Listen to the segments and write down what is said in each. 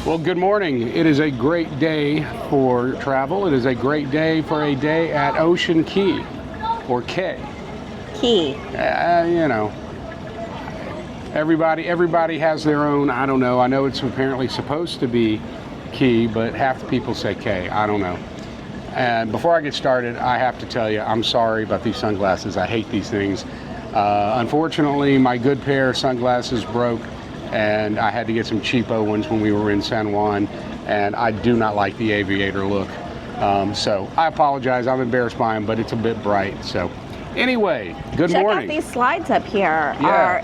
Well, good morning. It is a great day for travel. It is a great day for a day at Ocean Cay, or Cay. Key. You know, everybody has their own, I don't know. I know it's apparently supposed to be Key, but half the people say Cay. I don't know. And before I get started, I have to tell you, I'm sorry about these sunglasses. I hate these things. Unfortunately, my good pair of sunglasses broke, and I had to get some cheapo ones when we were in San Juan, and I do not like the aviator look. So I apologize. I'm embarrassed by them, but it's a bit bright. So anyway, good morning. Check out these slides up here. Yeah. Our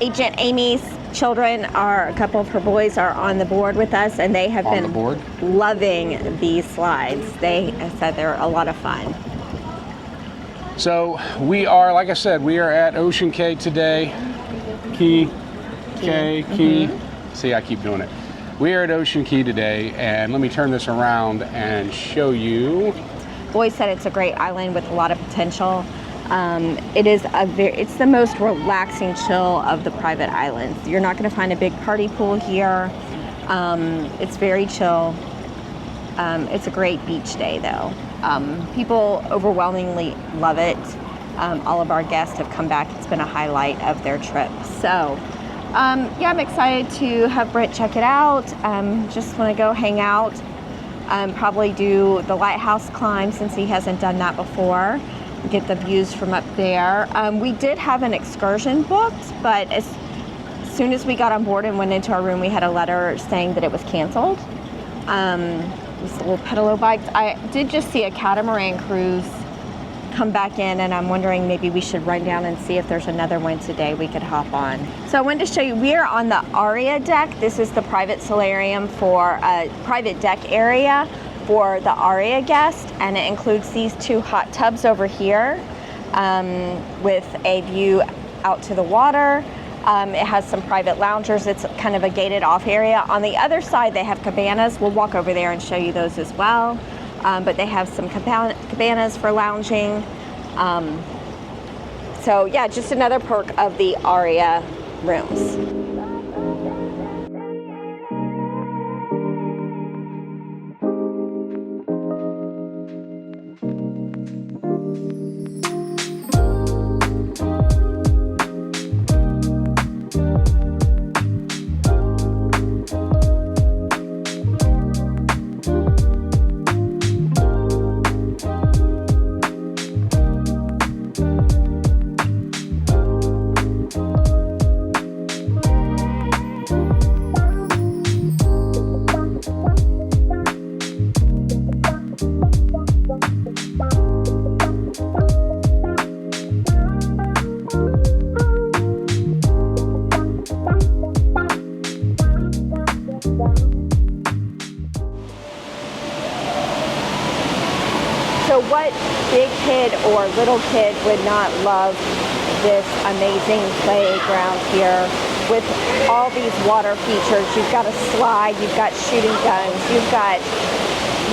Agent Amy's children, a couple of her boys are on the board with us, and they have been loving these slides. They said they're a lot of fun. So we are, like I said, we are at Ocean Cay today. Key. See, I keep doing it. We are at Ocean Cay today, and let me turn this around and show you. Boys said it's a great island with a lot of potential. It's the most relaxing chill of the private islands. You're not going to find a big party pool here. It's very chill. It's a great beach day, though. People overwhelmingly love it. All of our guests have come back. It's been a highlight of their trip. So, yeah, I'm excited to have Brent check it out. Just want to go hang out. Probably do the lighthouse climb since he hasn't done that before. Get the views from up there. We did have an excursion booked, but as soon as we got on board and went into our room, we had a letter saying that it was canceled. These little pedalo bikes. I did just see a catamaran cruise come back in, and I'm wondering maybe we should run down and see if there's another one today we could hop on. So I wanted to show you, we are on the Aria deck. This is the private solarium for a private deck area for the Aria guest, and it includes these two hot tubs over here with a view out to the water. It has some private loungers. It's kind of a gated off area. On the other side, they have cabanas. We'll walk over there and show you those as well. But they have some cabanas for lounging. So yeah, just another perk of the Aria rooms. So what big kid or little kid would not love this amazing playground here with all these water features? You've got a slide, you've got shooting guns, you've got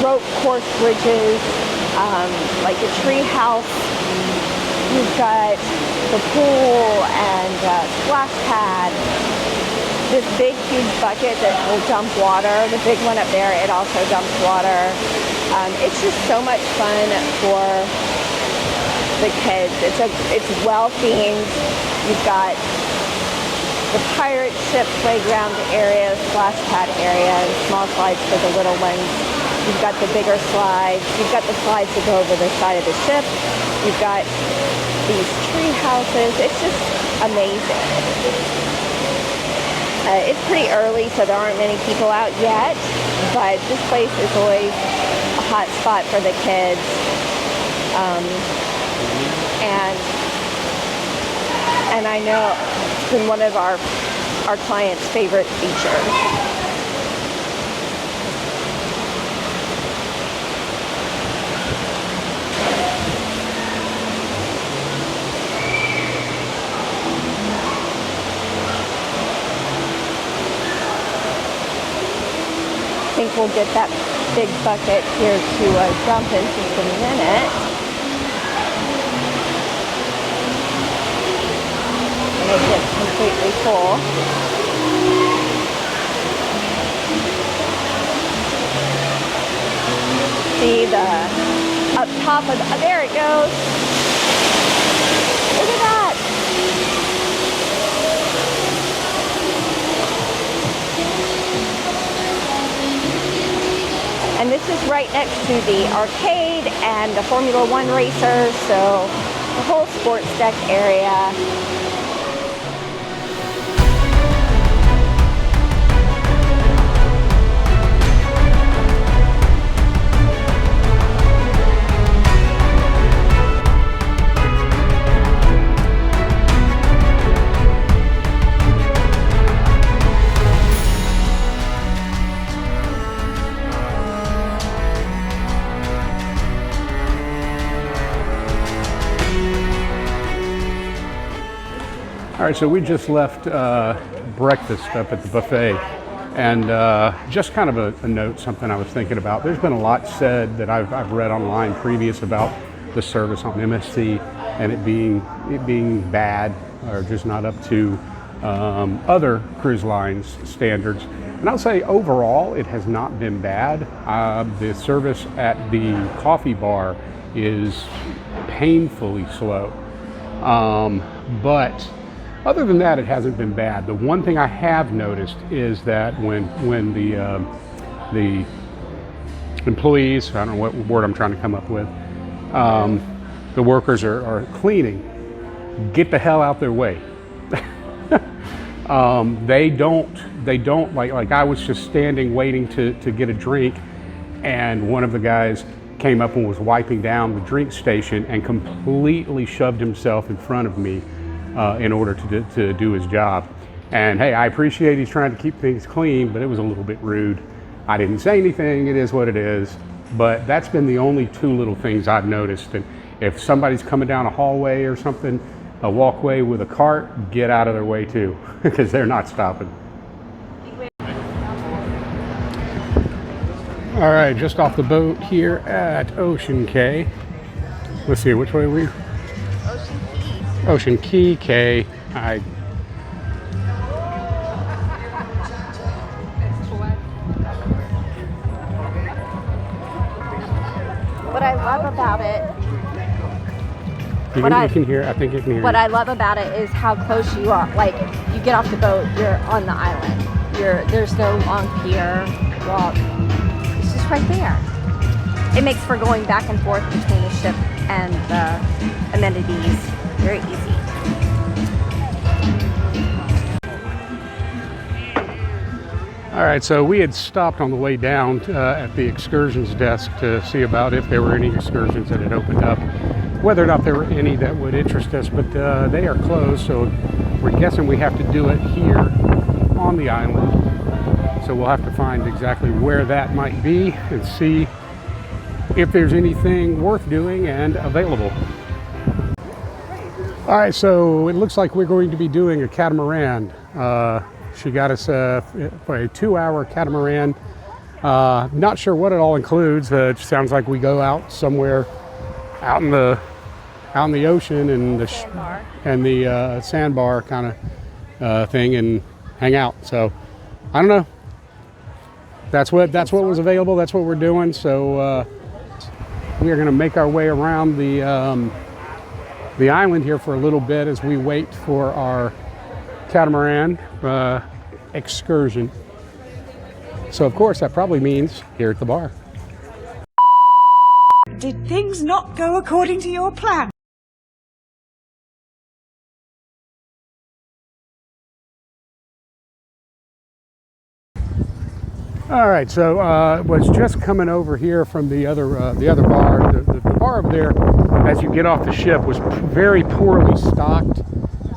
rope course bridges, like a tree house, you've got the pool and splash pad. This big, huge bucket that will dump water, the big one up there, it also dumps water. It's just so much fun for the kids. It's well themed. You've got the pirate ship playground area, splash pad area, and small slides for the little ones. You've got the bigger slides. You've got the slides that go over the side of the ship. You've got these tree houses. It's just amazing. It's pretty early, so there aren't many people out yet, but this place is always a hot spot for the kids. And I know it's been one of our clients' favorite features. I think we'll get that big bucket here to dump in just a minute. And it gets completely full. see the up top of the, there it goes. Look at that. And this is right next to the arcade and the Formula One racers, so the whole sports deck area. All right, so we just left breakfast up at the buffet, and just kind of a note, something I was thinking about. There's been a lot said that I've read online previous about the service on MSC and it being bad or just not up to other cruise lines standards. And I'll say overall, it has not been bad. The service at the coffee bar is painfully slow, but other than that, it hasn't been bad. The one thing I have noticed is that when the employees, I don't know what word I'm trying to come up with, the workers are cleaning, get the hell out their way. They don't like I was just standing waiting to get a drink, and one of the guys came up and was wiping down the drink station and completely shoved himself in front of me in order to do his job. And hey, I appreciate he's trying to keep things clean, but it was a little bit rude. I didn't say anything, it is what it is. But that's been the only two little things I've noticed. And if somebody's coming down a hallway or something, a walkway with a cart, get out of their way too, because they're not stopping. All right, just off the boat here at Ocean Cay. Let's see, which way are we? Ocean Cay. What I love about it, you can hear. I think you can hear. What I love about it is how close you are. Like, you get off the boat, you're on the island. There's no long pier walk. It's just right there. It makes for going back and forth between the ship and the amenities very easy. All right, so we had stopped on the way down at the excursions desk to see about if there were any excursions that had opened up, whether or not there were any that would interest us, but they are closed, so we're guessing we have to do it here on the island. So we'll have to find exactly where that might be and see if there's anything worth doing and available. All right, so it looks like we're going to be doing a catamaran. She got us for a 2-hour catamaran. Not sure what it all includes. It sounds like we go out somewhere out in the ocean and the sandbar kind of thing and hang out. So I don't know. That's what was available. That's what we're doing. So we are going to make our way around the island here for a little bit as we wait for our catamaran excursion. So of course that probably means here at the bar. Did things not go according to your plan? All right, so was just coming over here from the other bar. The bar over there, as you get off the ship, was very poorly stocked.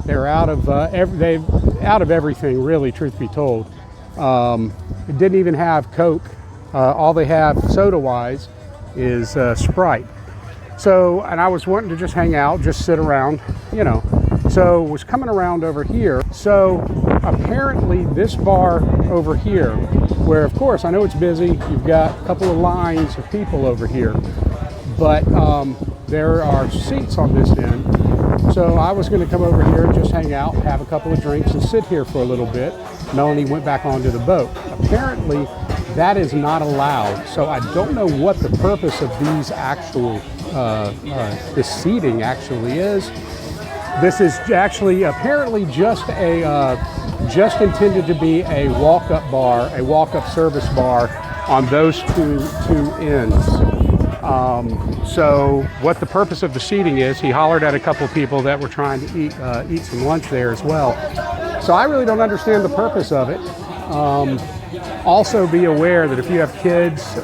They're out of everything, really, truth be told. It didn't even have Coke. All they have soda-wise is Sprite. So, and I was wanting to just hang out, just sit around, you know. So was coming around over here. So apparently this bar over here, where of course I know it's busy, you've got a couple of lines of people over here, but there are seats on this end. So I was going to come over here and just hang out, have a couple of drinks and sit here for a little bit. Melanie went back onto the boat. Apparently that is not allowed. So I don't know what the purpose of these actual, this seating actually is. This is actually apparently just just intended to be a walk-up bar, a walk-up service bar on those two ends. So what the purpose of the seating is, he hollered at a couple of people that were trying to eat some lunch there as well. So I really don't understand the purpose of it. Also be aware that if you have kids,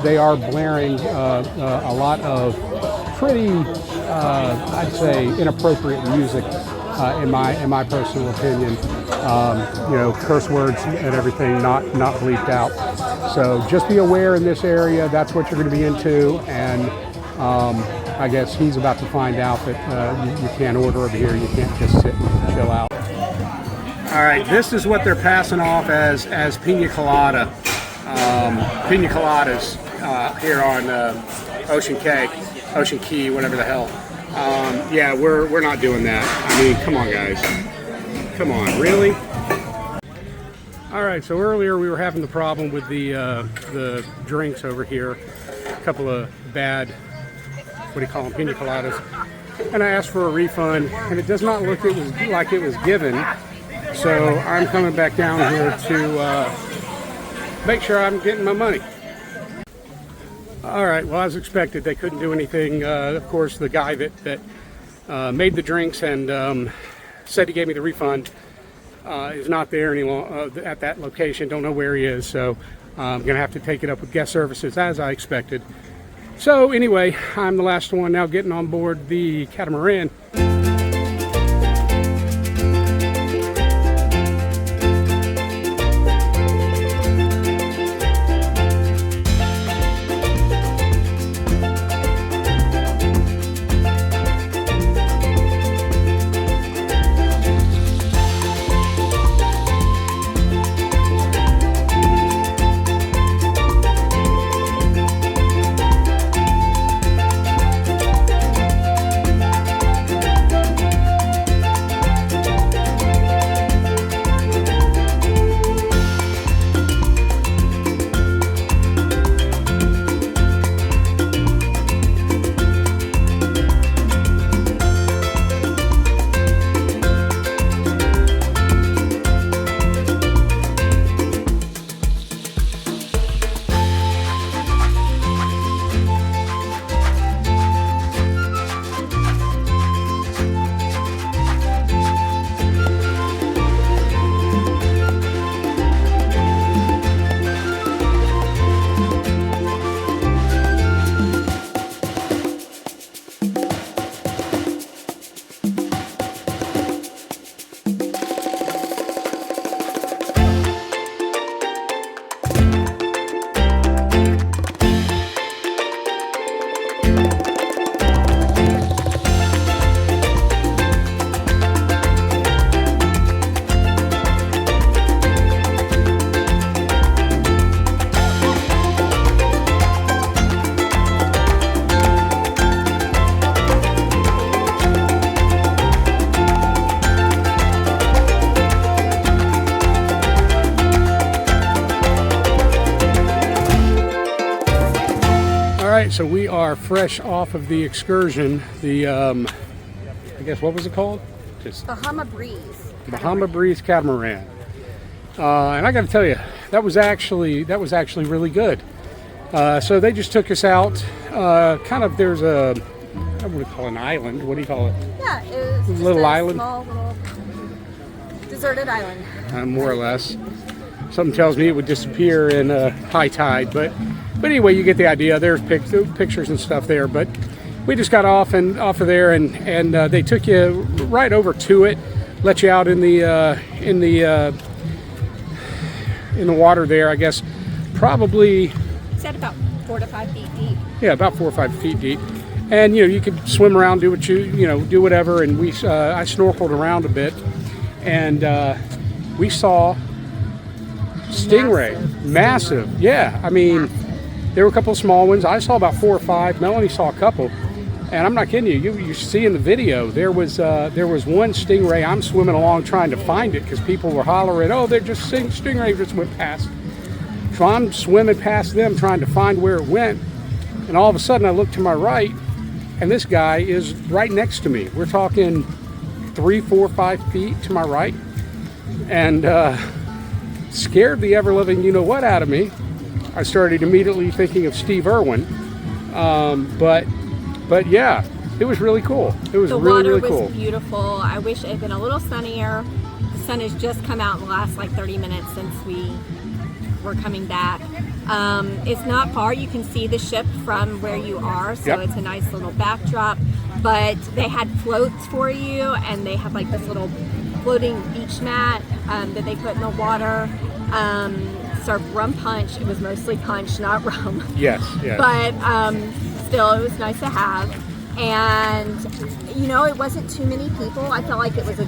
they are blaring a lot of pretty, I'd say, inappropriate music, in my personal opinion. You know, curse words and everything not bleeped out. So just be aware in this area, that's what you're going to be into. And I guess he's about to find out that you can't order over here. You can't just sit and chill out. All right, this is what they're passing off as pina colada, pina coladas here on Ocean Cay, Ocean Cay, whatever the hell. Yeah, we're not doing that. I mean, come on, guys. Come on, really? All right, so earlier we were having the problem with the drinks over here. A couple of bad, what do you call them, pina coladas. And I asked for a refund, and it does not look like it was given. So I'm coming back down here to make sure I'm getting my money. All right, well, as expected, they couldn't do anything. Of course, the guy that made the drinks and said he gave me the refund is not there any longer at that location. Don't know where he is, so I'm going to have to take it up with guest services as I expected. So anyway, I'm the last one now getting on board the Catamaran. So we are fresh off of the excursion. The I guess, what was it called? Just Bahama Breeze. Bahama Breeze Catamaran. And I got to tell you, that was actually really good. So they just took us out. Kind of, there's a, I would call it an island. What do you call it? Yeah, it was just little a island. small little deserted island. More or less. Something tells me it would disappear in high tide, but anyway, you get the idea. There's pictures and stuff there, but we just got off of there, and they took you right over to it, let you out in the water there. I guess probably. It's at about 4 to 5 feet deep. Yeah, about 4 or 5 feet deep, and you could swim around, do what do whatever. And I snorkeled around a bit, and we saw stingray, massive. Yeah, I mean. There were a couple of small ones. I saw about 4 or 5. Melanie saw a couple, and I'm not kidding you. You see in the video there was one stingray. I'm swimming along trying to find it because people were hollering, "Oh, they're just stingrays just went past." So I'm swimming past them trying to find where it went, and all of a sudden I look to my right, and this guy is right next to me. We're talking 3, 4, 5 feet to my right, and scared the ever-living you-know-what out of me. I started immediately thinking of Steve Irwin, but yeah, it was really cool. It was really cool. The water was beautiful. I wish it had been a little sunnier. The sun has just come out in the last like 30 minutes since we were coming back. It's not far. You can see the ship from where you are, so it's a nice little backdrop. But they had floats for you, and they had like this little floating beach mat that they put in the water. Served rum punch. It was mostly punch, not rum. Yes. But still, it was nice to have. And you know, it wasn't too many people. I felt like it was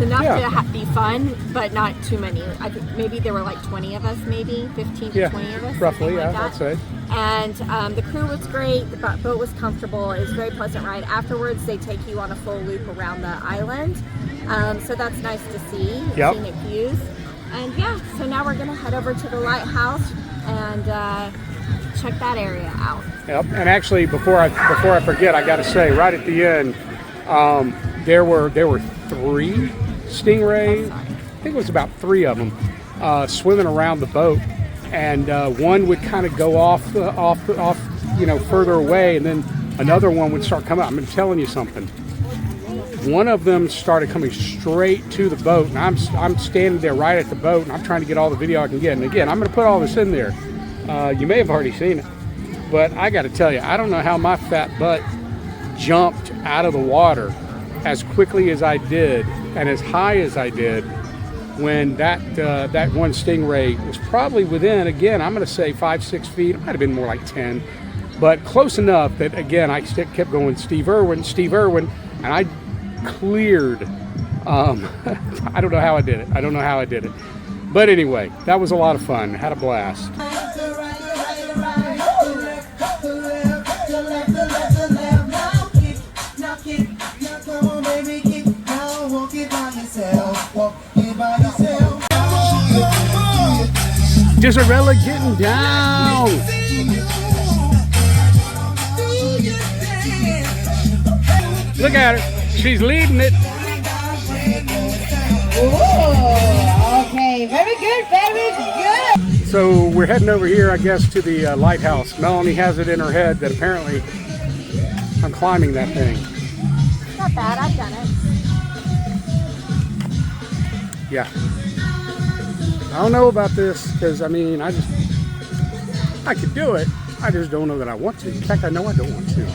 enough to be fun, but not too many. I think maybe there were like 20 of us, maybe 15 to 20 of us, roughly. Like I'd say. And the crew was great. The boat was comfortable. It was a very pleasant ride. Afterwards, they take you on a full loop around the island, so that's nice to see. Scenic views. And yeah, so now we're gonna head over to the lighthouse and check that area out. Yep. And actually, before I forget, I got to say, right at the end, there were 3 stingrays. I think it was about 3 of them swimming around the boat, and one would kind of go off, further away, and then another one would start coming up. I'm telling you something. One of them started coming straight to the boat, and I'm standing there right at the boat, and I'm trying to get all the video I can get. And again, I'm going to put all this in there. You may have already seen it, but I got to tell you, I don't know how my fat butt jumped out of the water as quickly as I did and as high as I did when that one stingray was probably within, again, I'm going to say 5, 6 feet. It might have been more like 10, but close enough that, again, I kept going, Steve Irwin, and I cleared. I don't know how I did it. But anyway, that was a lot of fun. Had a blast. Diserella getting down. Look at her. She's leading it. Ooh, okay, very good. So we're heading over here, I guess, to the lighthouse. Melanie has it in her head that apparently I'm climbing that thing. Not bad, I've done it. Yeah. I don't know about this because, I mean, I could do it. I just don't know that I want to. In fact, I know I don't want to.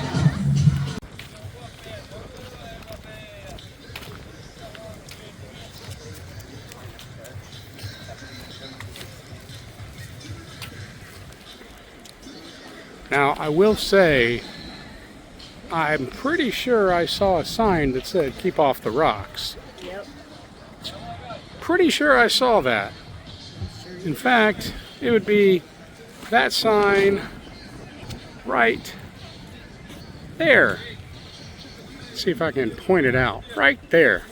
Now, I will say, I'm pretty sure I saw a sign that said, keep off the rocks. Yep. Pretty sure I saw that. In fact, it would be that sign right there. Let's see if I can point it out. Right there.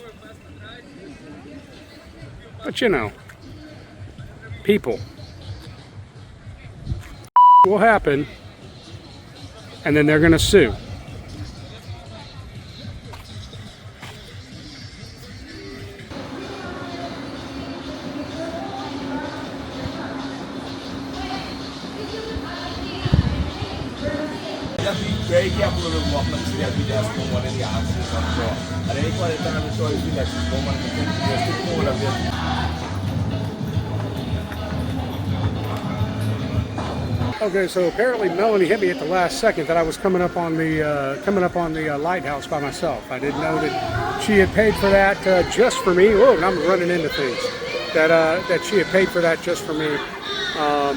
But you know, people. Will happen, and then they're going to sue. Very careful with the walk, like see that we just don't want any accidents on shore. At any point in time, the shore is like don't want to just keep going up there. Okay, so apparently Melanie hit me at the last second that I was coming up on the lighthouse by myself. I didn't know that she had paid for that just for me. Whoa, and I'm running into things. That she had paid for that just for me.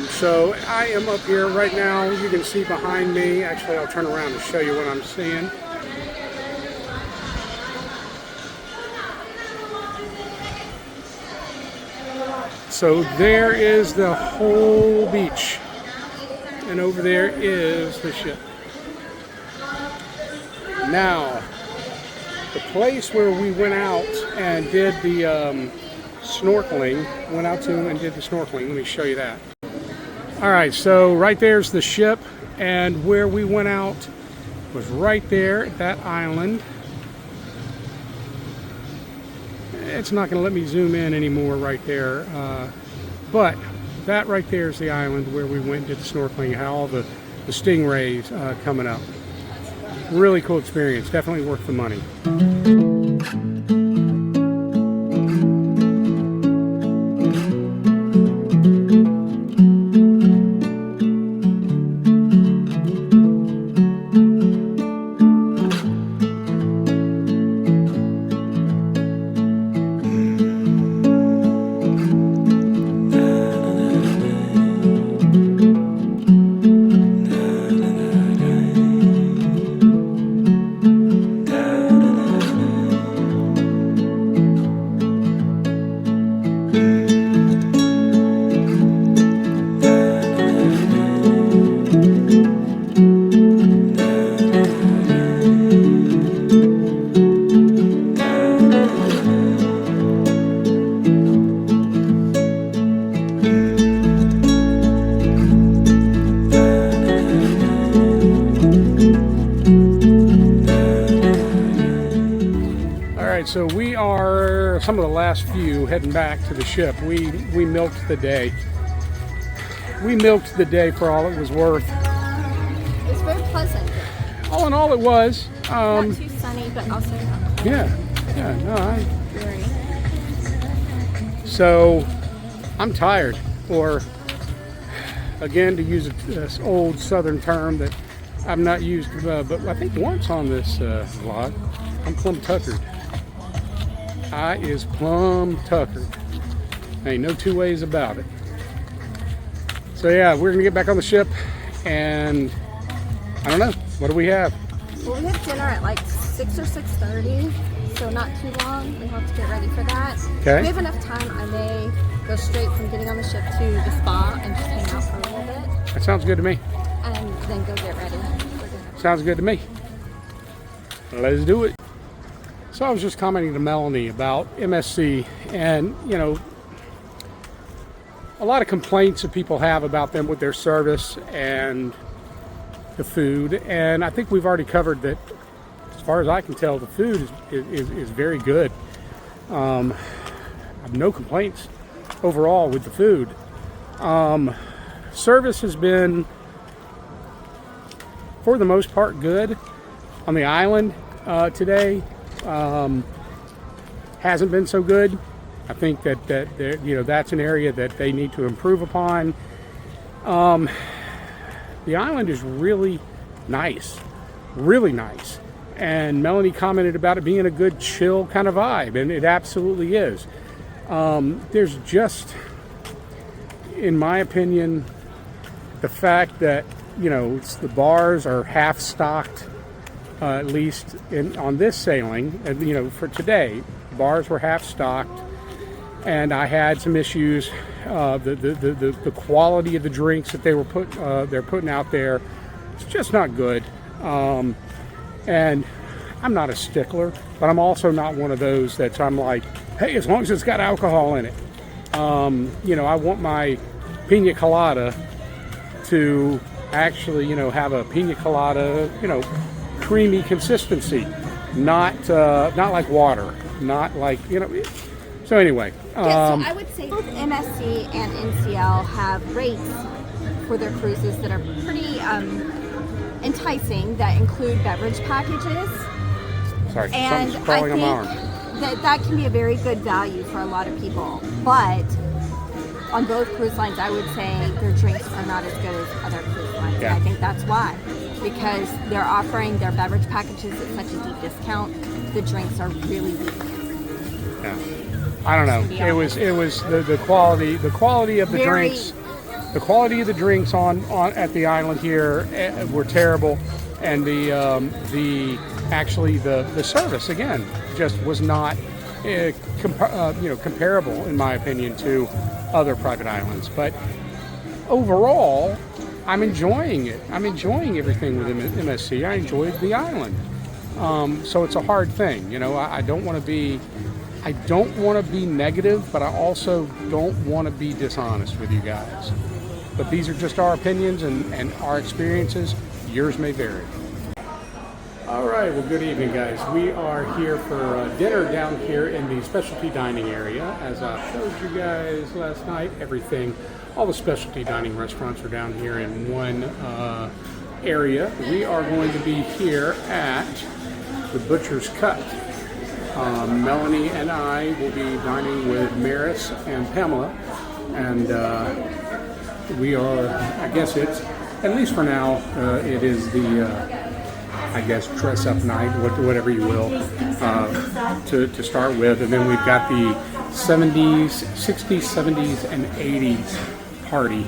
So I am up here right now. You can see behind me. Actually, I'll turn around and show you what I'm seeing. So there is the whole beach. And over there is the ship. Now, the place where we went out and did the snorkeling, went out to and did the snorkeling. Let me show you that. All right, so right there's the ship, and where we went out was right there at that island. It's not going to let me zoom in anymore right there, but that right there is the island where we went and did the snorkeling, had all the stingrays coming up. Really cool experience, definitely worth the money. So we are some of the last few heading back to the ship. We milked the day. We milked the day for all it was worth. It's very pleasant. All in all, it was. Not too sunny, but also not cold. Yeah. No, Very. So I'm tired, or again, to use this old Southern term that I've not used, but I think once on this vlog, I'm plumb tuckered. I is plumb tuckered. Ain't no two ways about it. So yeah, we're gonna get back on the ship, and I don't know, what do we have? Well, we have dinner at like 6 or 6:30, so not too long. We have to get ready for that. Okay. If we have enough time, I may go straight from getting on the ship to the spa and just hang out for a little bit. That sounds good to me. And then go get ready for dinner. Sounds good to me. Let's do it. So I was just commenting to Melanie about MSC, and you know, a lot of complaints that people have about them with their service and the food, and I think we've already covered that. As far as I can tell, the food is very good. I have no complaints overall with the food. Service has been, for the most part, good. On the island today, hasn't been so good. I think that you know, that's an area that they need to improve upon. The island is really nice, and Melanie commented about it being a good chill kind of vibe, and it absolutely is. There's just, in my opinion, the fact that, you know, the bars are half stocked. At least on this sailing, you know, for today, bars were half stocked, and I had some issues. The quality of the drinks that they're putting out there, it's just not good. And I'm not a stickler, but I'm also not one of those that I'm like, hey, as long as it's got alcohol in it. You know, I want my pina colada to actually, you know, have a pina colada, you know, creamy consistency, not like water, not like, you know. So anyway, Yeah, so I would say both MSC and NCL have rates for their cruises that are pretty enticing, that include beverage packages. sorry, And something's crawling on my arm. that can be a very good value for a lot of people. But on both cruise lines, I would say their drinks are not as good as other cruise lines. Yeah. And I think that's why. Because they're offering their beverage packages at such a deep discount, the drinks are really weak. Yeah. I don't know. It was the quality of the Very- drinks. The quality of the drinks on at the island here were terrible, and the service again just was not comparable, in my opinion, to other private islands. But overall, I'm enjoying it. I'm enjoying everything with MSC. I enjoyed the island. So it's a hard thing, you know. I don't want to be negative, but I also don't want to be dishonest with you guys. but these are just our opinions and our experiences. Yours may vary. All right, well, good evening, guys. We are here for dinner down here in the specialty dining area. As I showed you guys last night, all the specialty dining restaurants are down here in one area. We are going to be here at the Butcher's Cut. Melanie and I will be dining with Maris and Pamela, and we are, I guess it's, at least for now, it is the I guess dress up night, whatever you will, to start with. And then we've got the 70s, 60s, 70s, and 80s party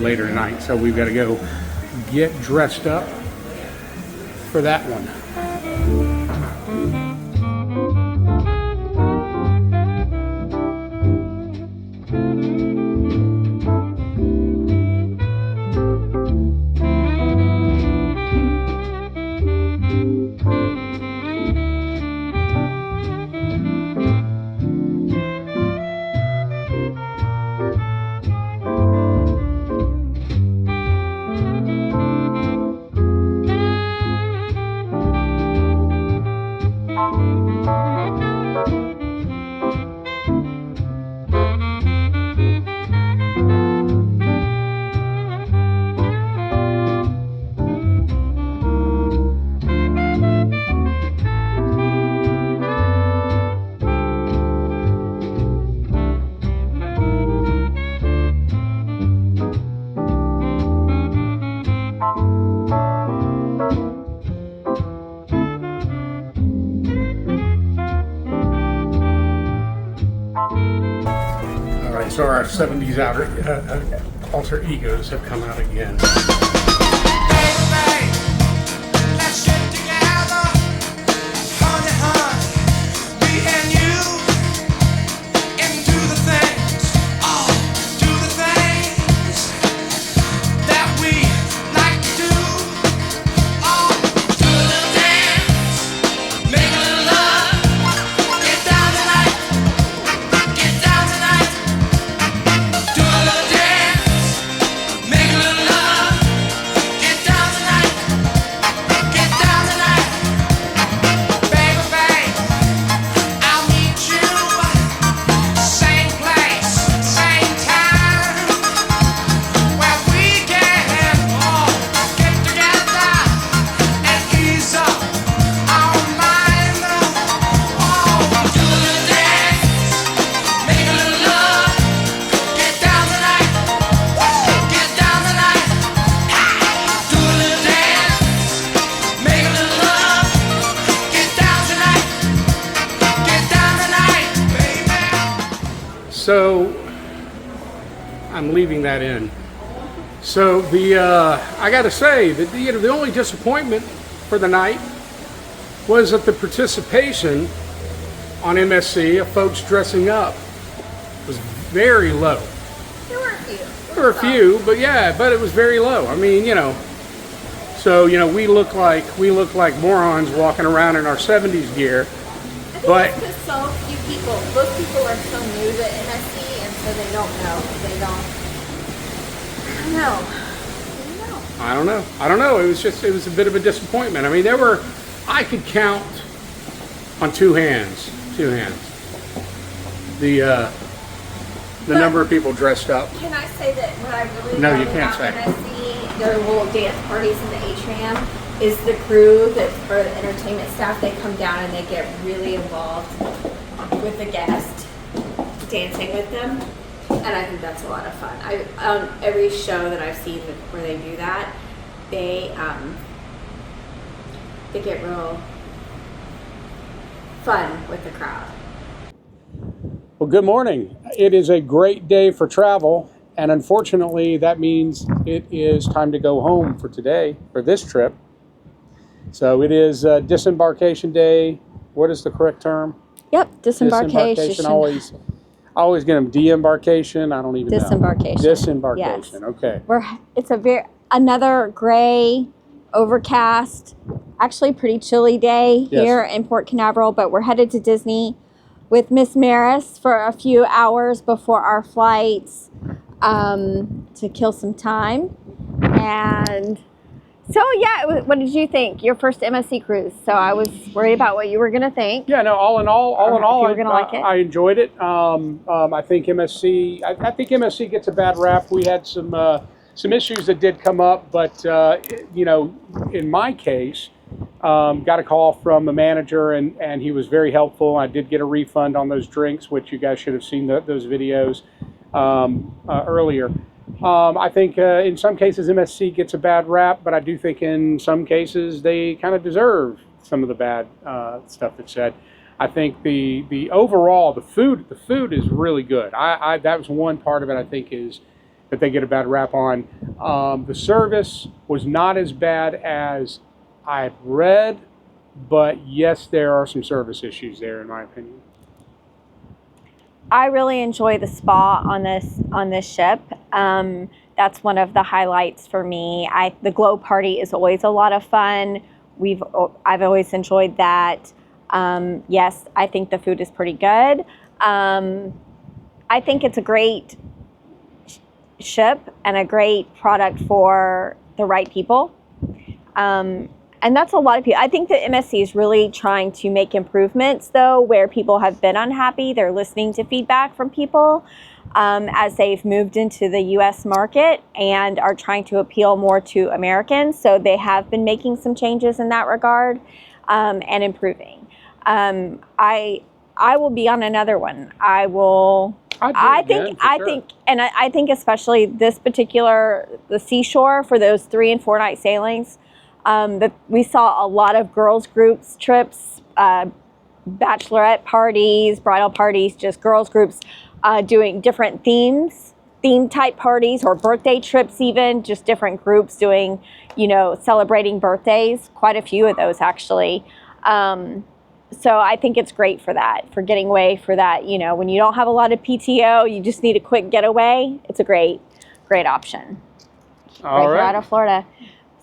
later tonight. So we've got to go get dressed up for that one. So our 70s alter egos have come out again. So I'm leaving that in. So I got to say that the only disappointment for the night was that the participation on MSC of folks dressing up was very low. There were a few. There were a few, but it was very low. I mean, so we look like morons walking around in our 70s gear. But it's because so few people, most people are so new to MSC, and so they don't know. I don't know. It was a bit of a disappointment. I mean, I could count on two hands, the number of people dressed up. Can I say that what I really No, love you can't about say. MSC, their little dance parties in the atrium, is the crew or the entertainment staff. They come down and they get really involved with the guest, dancing with them, and I think that's a lot of fun. On every show that I've seen where they do that, they get real fun with the crowd. Well, good morning. It is a great day for travel, and unfortunately, that means it is time to go home for today, for this trip. So it is Disembarkation Day. What is the correct term? Yep, Disembarkation. I always get them de-embarkation. I don't even know. Disembarkation. Yes. Okay. It's another gray, overcast, actually pretty chilly day here in Port Canaveral, but we're headed to Disney with Miss Maris for a few hours before our flights. to kill some time. And so, yeah, what did you think? Your first MSC cruise. So I was worried about what you were going to think. Yeah, no, all in all, you were gonna like it. I enjoyed it. I think MSC, I think MSC gets a bad rap. We had some issues that did come up, but you know, in my case, got a call from a manager, and he was very helpful. I did get a refund on those drinks, which you guys should have seen those videos earlier. I think in some cases MSC gets a bad rap, but I do think in some cases they kind of deserve some of the bad stuff that's said. I think the overall the food is really good. That was one part of it I think is that they get a bad rap on. The service was not as bad as I've read, but yes, there are some service issues there in my opinion. I really enjoy the spa on this ship. That's one of the highlights for me. The glow party is always a lot of fun. I've always enjoyed that. Yes, I think the food is pretty good. I think it's a great ship and a great product for the right people. And that's a lot of people. I think that MSC is really trying to make improvements, though, where people have been unhappy. They're listening to feedback from people as they've moved into the U.S. market and are trying to appeal more to Americans. So they have been making some changes in that regard and improving. I will be on another one. I think especially this particular, the Seashore, for those 3 and 4 night sailings, that we saw a lot of girls groups trips, bachelorette parties, bridal parties, just girls groups doing different theme type parties or birthday trips, even just different groups doing, you know, celebrating birthdays. Quite a few of those actually. So I think it's great for that, for getting away for that. You know, when you don't have a lot of PTO, you just need a quick getaway. It's a great option. All right. Out of Florida.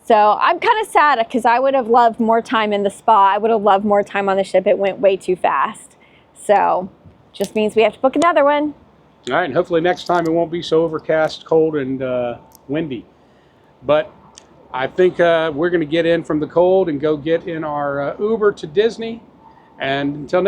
So I'm kind of sad because I would have loved more time in the spa. I would have loved more time on the ship. It went way too fast. So just means we have to book another one. All right, and hopefully next time it won't be so overcast, cold, and windy. But I think we're going to get in from the cold and go get in our Uber to Disney. And until